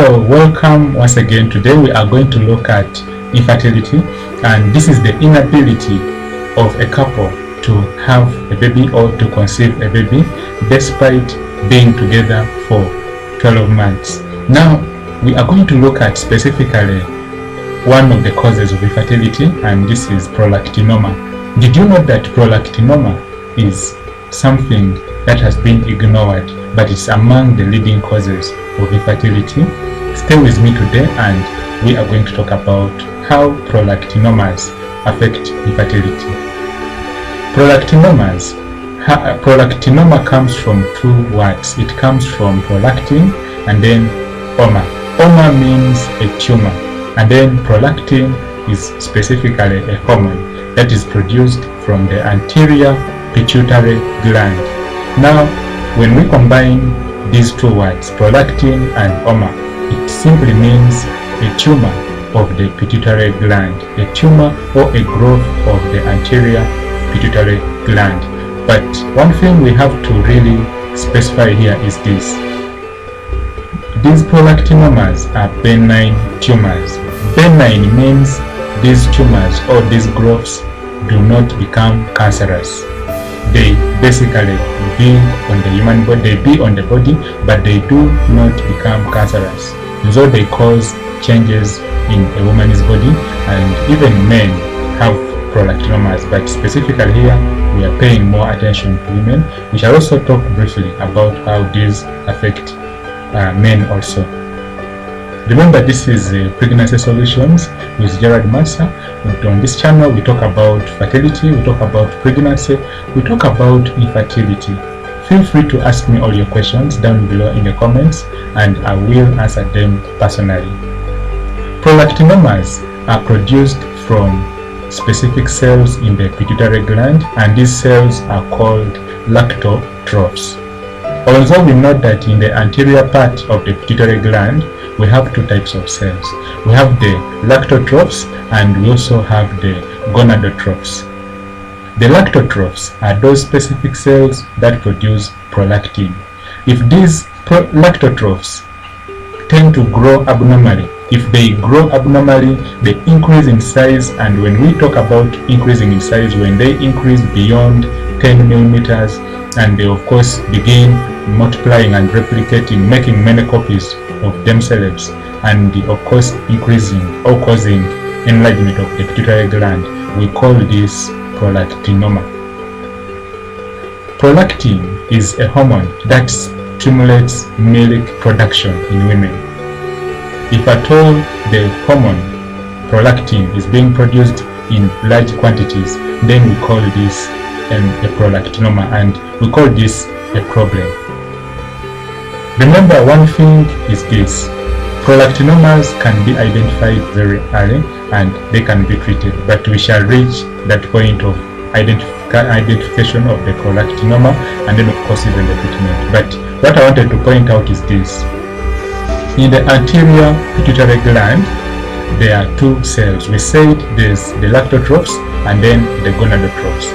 Hello, welcome once again. Today we are going to look at infertility, and this is the inability of a couple to have a baby or to conceive a baby despite being together for 12 months. Now we are going to look at specifically one of the causes of infertility, and this is prolactinoma. Did you know that prolactinoma is something that has been ignored, but it's among the leading causes of infertility? Stay with me today and we are going to talk about how prolactinomas affect infertility. Prolactinoma comes from two words. It comes from prolactin and then oma. Oma means a tumor, and then prolactin is specifically a hormone that is produced from the anterior pituitary gland. Now, when we combine these two words, prolactin and oma, it simply means a tumor of the pituitary gland, a tumor or a growth of the anterior pituitary gland. But one thing we have to really specify here is this: these prolactinomas are benign tumors. Benign means these tumors or these growths do not become cancerous. They basically be on the human body, they be on the body, but they do not become cancerous. And so they cause changes in a woman's body, and even men have prolactinomas, but specifically here we are paying more attention to women. We shall also talk briefly about how these affect men also. Remember, this is Pregnancy Solutions with Gerard Massa. On this channel we talk about fertility, we talk about pregnancy, we talk about infertility. Feel free to ask me all your questions down below in the comments, and I will answer them personally. Prolactinomas are produced from specific cells in the pituitary gland, and these cells are called lactotrophs. Although we know that in the anterior part of the pituitary gland we have two types of cells. We have the lactotrophs and we also have the gonadotropins. The lactotrophs are those specific cells that produce prolactin. If these lactotrophs tend to grow abnormally, if they grow abnormally, they increase in size, and when we talk about increasing in size, when they increase beyond 10 millimeters, and they of course begin multiplying and replicating, making many copies of themselves, and of course increasing or causing enlargement of the pituitary gland, we call this prolactinoma. Prolactin is a hormone that stimulates milk production in women. If at all the hormone prolactin is being produced in large quantities, then we call this a prolactinoma, and we call this a problem. Remember, one thing is this: prolactinomas can be identified very early and they can be treated, but we shall reach that point of identification of the prolactinoma and then of course even the treatment. But what I wanted to point out is this: in the anterior pituitary gland there are two cells. We said there's the lactotrophs and then the gonadotropins.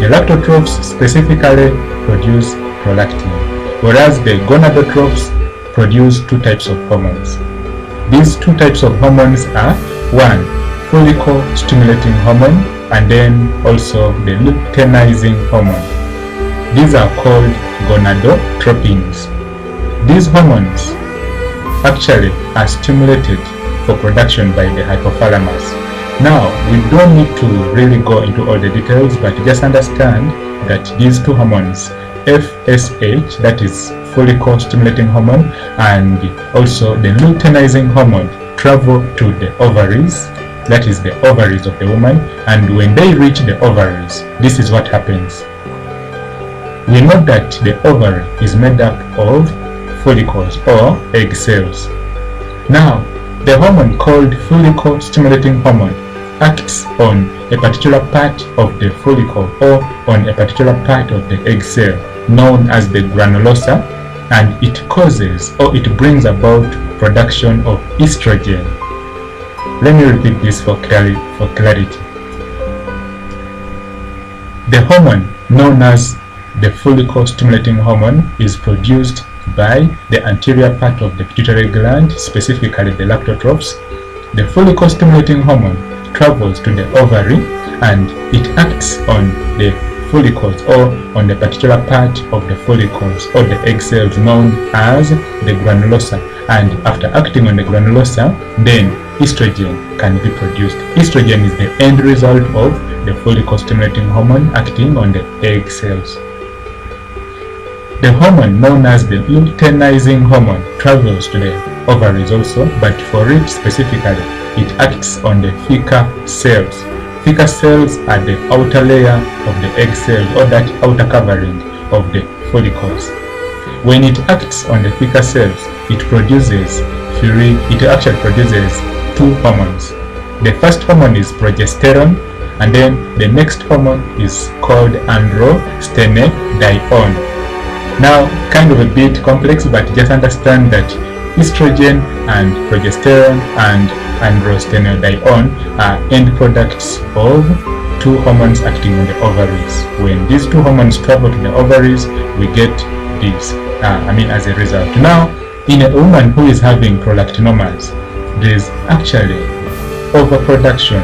The lactotrophs specifically produce prolactin, whereas the gonadotropins produce two types of hormones. These two types of hormones are, one, follicle stimulating hormone, and then also the luteinizing hormone. These are called gonadotropins. These hormones actually are stimulated for production by the hypothalamus. Now, we don't need to really go into all the details, but just understand that these two hormones, FSH, that is follicle stimulating hormone, and also the luteinizing hormone, travel to the ovaries, that is the ovaries of the woman, and when they reach the ovaries, this is what happens. We know that the ovary is made up of follicles or egg cells. Now, the hormone called follicle stimulating hormone acts on a particular part of the follicle or on a particular part of the egg cell known as the granulosa, and it causes or it brings about production of estrogen. Let me repeat this for clarity. The hormone known as the follicle stimulating hormone is produced by the anterior part of the pituitary gland, specifically the lactotrophs. The follicle-stimulating hormone travels to the ovary and it acts on the follicles or on the particular part of the follicles or the egg cells known as the granulosa, and after acting on the granulosa, then estrogen can be produced. Estrogen is the end result of the follicle-stimulating hormone acting on the egg cells. The hormone known as the luteinizing hormone travels to the ovaries also, but for it specifically, it acts on the theca cells. Theca cells are the outer layer of the egg cells or that outer covering of the follicles. When it acts on the theca cells, it actually produces two hormones. The first hormone is progesterone, and then the next hormone is called androstenedione. Now, kind of a bit complex, but just understand that estrogen and progesterone and androstenedione are end products of two hormones acting on the ovaries. When these two hormones travel to the ovaries, we get this, as a result. Now, in a woman who is having prolactinomas, there is actually overproduction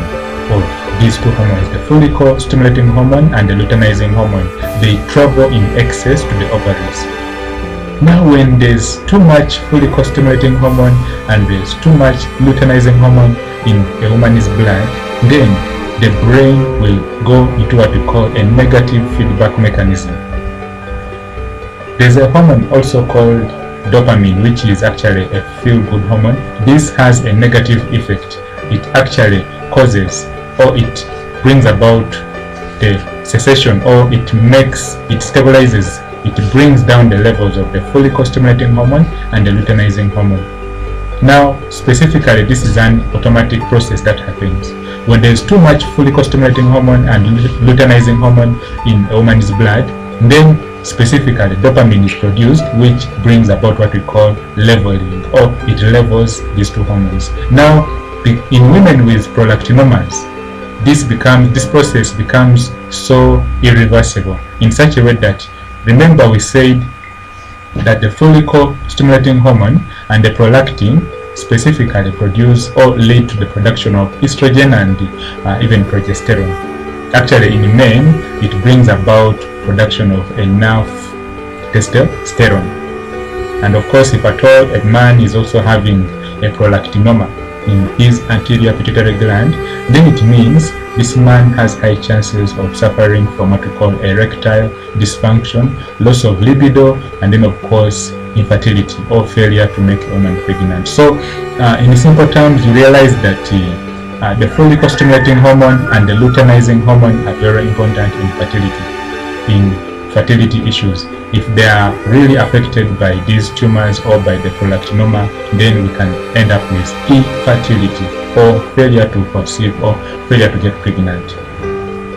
of these two hormones, the follicle-stimulating hormone and the luteinizing hormone. They travel in excess to the ovaries. Now, when there's too much follicle-stimulating hormone and there's too much luteinizing hormone in a woman's blood, then the brain will go into what we call a negative feedback mechanism. There's a hormone also called dopamine, which is actually a feel-good hormone. This has a negative effect. It actually causes, or it brings about the cessation, or it stabilizes, it brings down the levels of the follicle-stimulating hormone and the luteinizing hormone. Now, specifically, this is an automatic process that happens. When there's too much follicle-stimulating hormone and luteinizing hormone in a woman's blood, then specifically dopamine is produced, which brings about what we call leveling, or it levels these two hormones. Now, in women with prolactinomas, this process becomes so irreversible in such a way that, remember we said that the follicle-stimulating hormone and the prolactin specifically produce or lead to the production of estrogen and even progesterone. Actually, in men, it brings about production of enough testosterone. And of course, if at all a man is also having a prolactinoma in his anterior pituitary gland, then it means this man has high chances of suffering from what we call erectile dysfunction, loss of libido, and then of course infertility or failure to make a woman pregnant. So in simple terms, you realize that the follicle-stimulating hormone and the luteinizing hormone are very important in fertility issues. If they are really affected by these tumors or by the prolactinoma, then we can end up with infertility or failure to conceive or failure to get pregnant.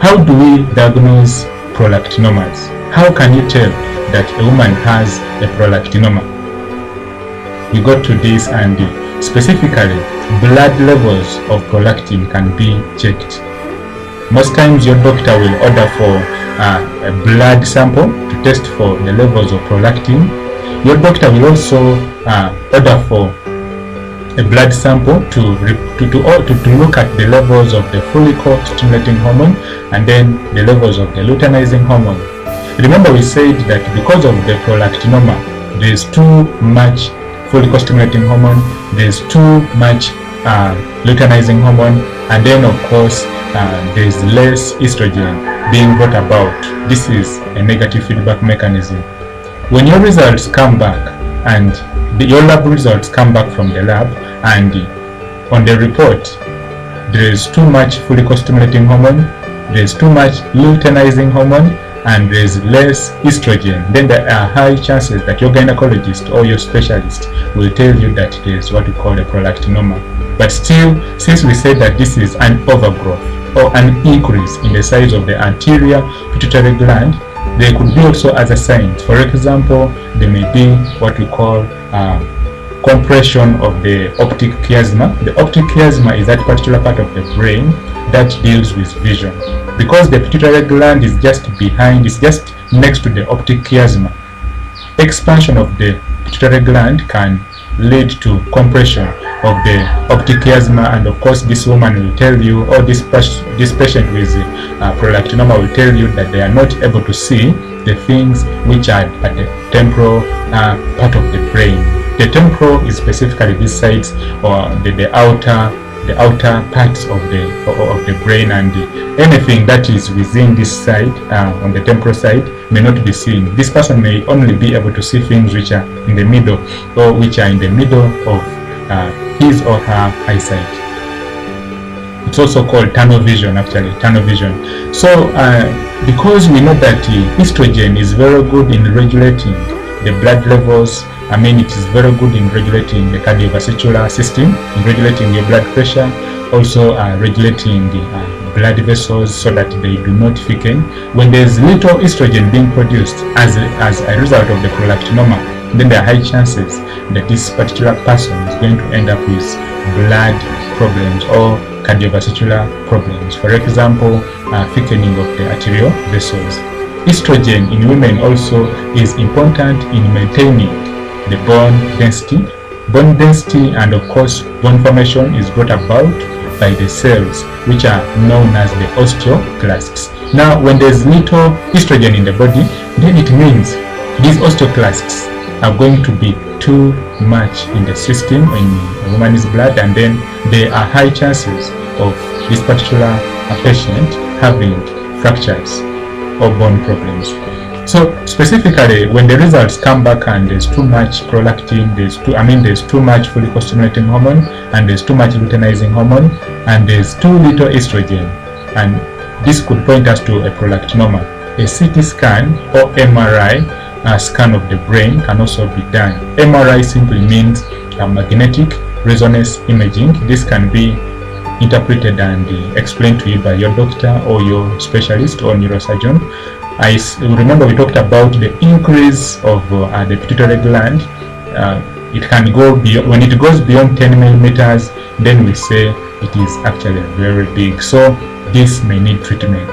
How do we diagnose prolactinomas? How can you tell that a woman has a prolactinoma? We got to this, and specifically blood levels of prolactin can be checked. Most times your doctor will order for a blood sample to test for the levels of prolactin. Your doctor will also order for a blood sample to look at the levels of the follicle-stimulating hormone and then the levels of the luteinizing hormone. Remember, we said that because of the prolactinoma, there is too much follicle-stimulating hormone, there is too much luteinizing hormone, and then of course there is less estrogen being brought about. This is a negative feedback mechanism. When your results come back and your lab results come back from the lab, and on the report there is too much follicle-stimulating hormone, there is too much luteinizing hormone, and there is less estrogen, then there are high chances that your gynecologist or your specialist will tell you that there is what we call a prolactinoma. But still, since we said that this is an overgrowth or an increase in the size of the anterior pituitary gland, there could be also other signs. For example, there may be what we call compression of the optic chiasma. The optic chiasma is that particular part of the brain that deals with vision. Because the pituitary gland is just behind, it's just next to the optic chiasma. Expansion of the pituitary gland can lead to compression of the optic chiasma, and of course this woman will tell you, or this patient with prolactinoma will tell you that they are not able to see the things which are at the temporal part of the brain. The temporal is specifically these sides, or the outer parts of the brain, and anything that is within this side, on the temporal side, may not be seen. This person may only be able to see things which are in the middle, or which are in the middle of his or her eyesight. It's also called tunnel vision, actually, tunnel vision. So because we know that estrogen is very good in regulating the blood levels, it is very good in regulating the cardiovascular system, in regulating your blood pressure, also regulating the blood vessels so that they do not thicken. When there's little estrogen being produced as a result of the prolactinoma, then there are high chances that this particular person is going to end up with blood problems or cardiovascular problems. For example, thickening of the arterial vessels. Estrogen in women also is important in maintaining the bone density. Bone density and of course bone formation is brought about by the cells which are known as the osteoclasts. Now when there's little estrogen in the body, then it means these osteoclasts are going to be too much in the system, in a woman's blood, and then there are high chances of this particular patient having fractures or bone problems. So specifically, when the results come back and there's too much prolactin, there's too much follicle-stimulating hormone, and there's too much luteinizing hormone, and there's too little estrogen, and this could point us to a prolactinoma. A CT scan or MRI scan of the brain can also be done. MRI simply means magnetic resonance imaging. This can be interpreted and explained to you by your doctor or your specialist or neurosurgeon. I remember we talked about the increase of the pituitary gland. It can go beyond, when it goes beyond 10 millimeters, then we say it is actually very big. So this may need treatment.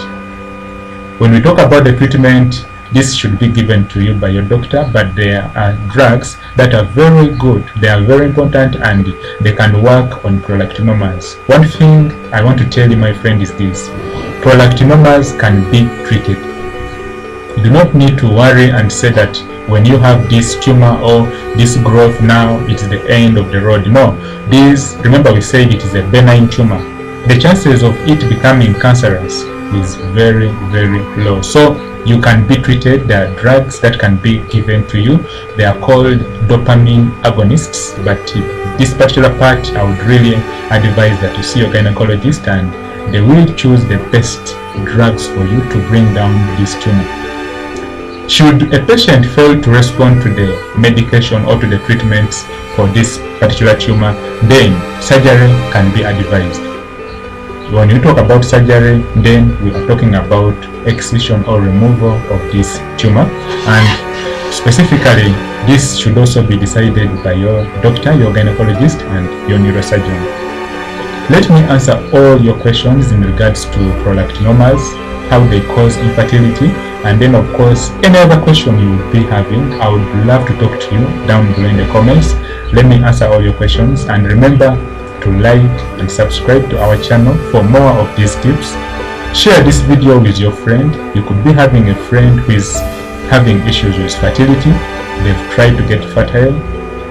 When we talk about the treatment, this should be given to you by your doctor, but there are drugs that are very good, they are very important, and they can work on prolactinomas. One thing I want to tell you, my friend, is this: prolactinomas can be treated. You do not need to worry and say that when you have this tumor or this growth, now it's the end of the road. No, remember we said it is a benign tumor. The chances of it becoming cancerous is very, very low. So you can be treated. There are drugs that can be given to you. They are called dopamine agonists, but this particular part, I would really advise that you see your gynecologist and they will choose the best drugs for you to bring down this tumor. Should a patient fail to respond to the medication or to the treatments for this particular tumor, then surgery can be advised. When you talk about surgery, then we are talking about excision or removal of this tumor, and specifically this should also be decided by your doctor, your gynecologist, and your neurosurgeon. Let me answer all your questions in regards to prolactinomas, how they cause infertility, and then of course any other question you will be having. I would love to talk to you down below in the comments. Let me answer all your questions, and remember to like and subscribe to our channel for more of these tips. Share this video with your friend. You could be having a friend who is having issues with fertility. They've tried to get fertile,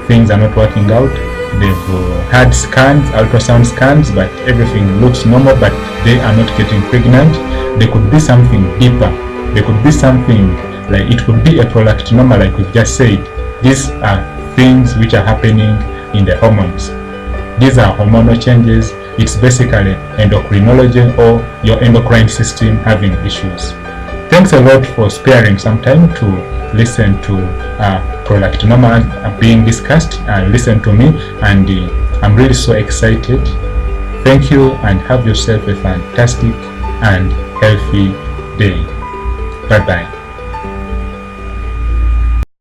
things are not working out. They've had scans, ultrasound scans, but everything looks normal, but they are not getting pregnant. There could be something deeper. There could be something like, it could be a prolactinoma, like we've just said. These are things which are happening in the hormones. These are hormonal changes. It's basically endocrinology or your endocrine system having issues. Thanks a lot for sparing some time to listen to prolactinoma being discussed and listen to me, and I'm really so excited. Thank you, and have yourself a fantastic and healthy day. Bye bye.